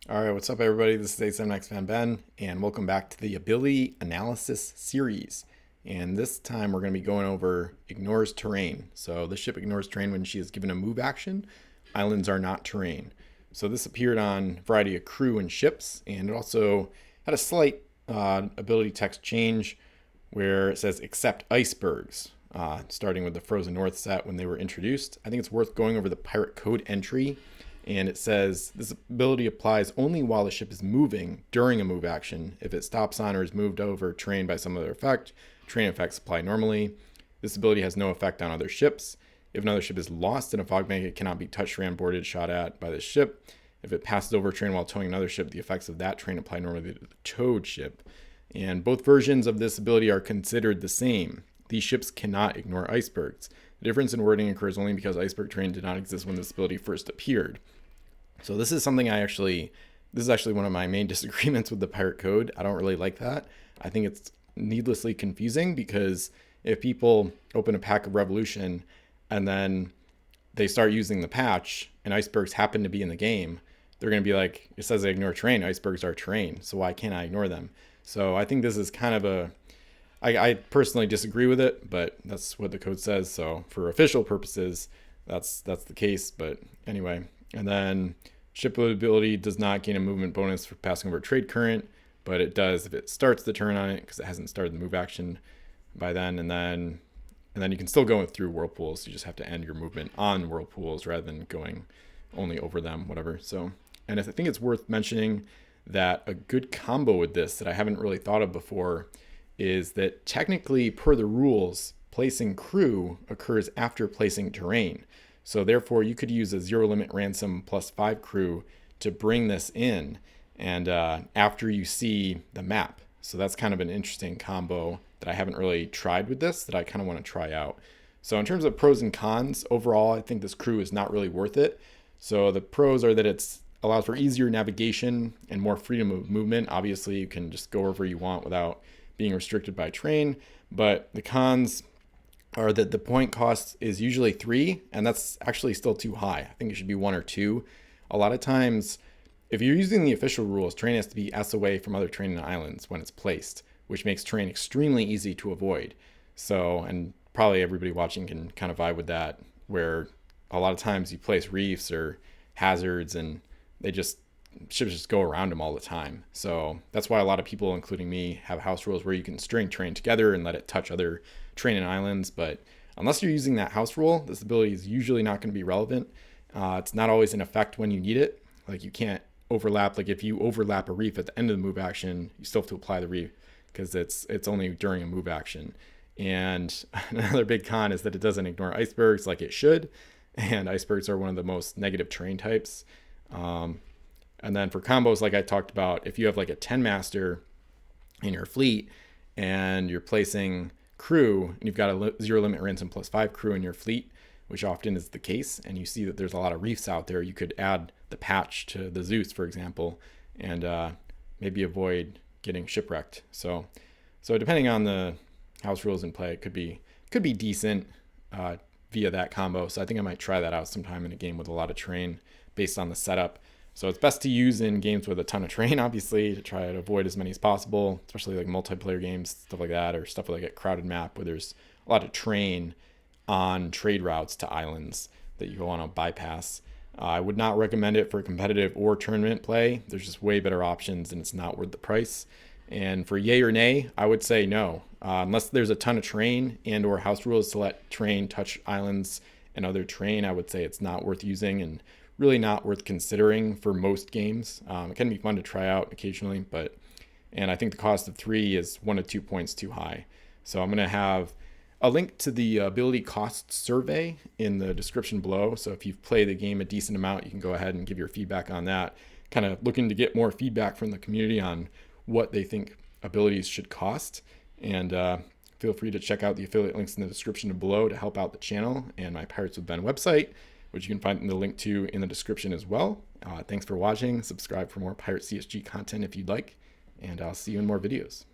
All right, what's up, everybody? This is A7X Fan Ben, and welcome back to the Ability Analysis series. And this time we're going to be going over ignores terrain. So the ship ignores terrain when she is given a move action. Islands are not terrain. So this appeared on a variety of crew and ships, and it also had a slight ability text change where it says except icebergs, starting with the Frozen North set when they were introduced. I think it's worth going over the pirate code entry, and it says this ability applies only while the ship is moving during a move action. If it stops on or is moved over terrain by some other effect, terrain effects apply normally. This ability has no effect on other ships. If another ship is lost in a fog bank, it cannot be touched, ran, boarded, shot at by the ship. If it passes over terrain while towing another ship, the effects of that terrain apply normally to the towed ship. And both versions of this ability are considered the same. These ships cannot ignore icebergs. The difference in wording occurs only because iceberg terrain did not exist when this ability first appeared. So this is something this is actually one of my main disagreements with the pirate code. I don't really like that. I think it's needlessly confusing because if people open a pack of Revolution and then they start using the patch and icebergs happen to be in the game, they're going to be like, it says I ignore terrain, icebergs are terrain, so why can't I ignore them? So I think this is kind of I personally disagree with it, but that's what the code says. So for official purposes, that's the case. But anyway, and then ship ability does not gain a movement bonus for passing over trade current, but it does if it starts the turn on it because it hasn't started the move action by then. And then you can still go through whirlpools. You just have to end your movement on whirlpools rather than going only over them, whatever. So, and I think it's worth mentioning that a good combo with this that I haven't really thought of before is that technically, per the rules, placing crew occurs after placing terrain. So therefore, you could use a zero limit ransom +5 crew to bring this in, and after you see the map. So that's kind of an interesting combo that I haven't really tried with this that I kind of want to try out. So in terms of pros and cons, overall, I think this crew is not really worth it. So the pros are that it allows for easier navigation and more freedom of movement. Obviously, you can just go wherever you want without being restricted by terrain. But the cons are that the point cost is usually 3, and that's actually still too high. I think it should be 1 or 2. A lot of times, if you're using the official rules, terrain has to be S away from other terrain and islands when it's placed, which makes terrain extremely easy to avoid. So, and probably everybody watching can kind of vibe with that, where a lot of times you place reefs or hazards and ships just go around them all the time. So that's why a lot of people, including me, have house rules where you can string terrain together and let it touch other terrain and islands. But unless you're using that house rule, this ability is usually not going to be relevant. It's not always in effect when you need it. Like you can't overlap. Like if you overlap a reef at the end of the move action, you still have to apply the reef because it's only during a move action. And another big con is that it doesn't ignore icebergs like it should. And icebergs are one of the most negative terrain types. And then for combos, like I talked about, if you have like a 10 master in your fleet and you're placing crew and you've got a zero limit ransom +5 crew in your fleet, which often is the case, and you see that there's a lot of reefs out there, you could add the patch to the Zeus, for example, and maybe avoid getting shipwrecked. So depending on the house rules in play, it could be decent via that combo. So I think I might try that out sometime in a game with a lot of terrain based on the setup. So it's best to use in games with a ton of terrain, obviously, to try to avoid as many as possible, especially like multiplayer games, stuff like that, or stuff like a crowded map where there's a lot of terrain on trade routes to islands that you want to bypass. I would not recommend it for competitive or tournament play. There's just way better options and it's not worth the price. And for yay or nay, I would say no. Unless there's a ton of terrain and or house rules to let terrain touch islands and other terrain, I would say it's not worth using and really not worth considering for most games. It can be fun to try out occasionally, and I think the cost of 3 is 1 to 2 points too high. So I'm going to have a link to the ability cost survey in the description below. So if you've played the game a decent amount, you can go ahead and give your feedback on that. Kind of looking to get more feedback from the community on what they think abilities should cost. And feel free to check out the affiliate links in the description below to help out the channel and my Pirates with Ben website, which you can find the link to in the description as well. Thanks for watching. Subscribe for more Pirate CSG content if you'd like, and I'll see you in more videos.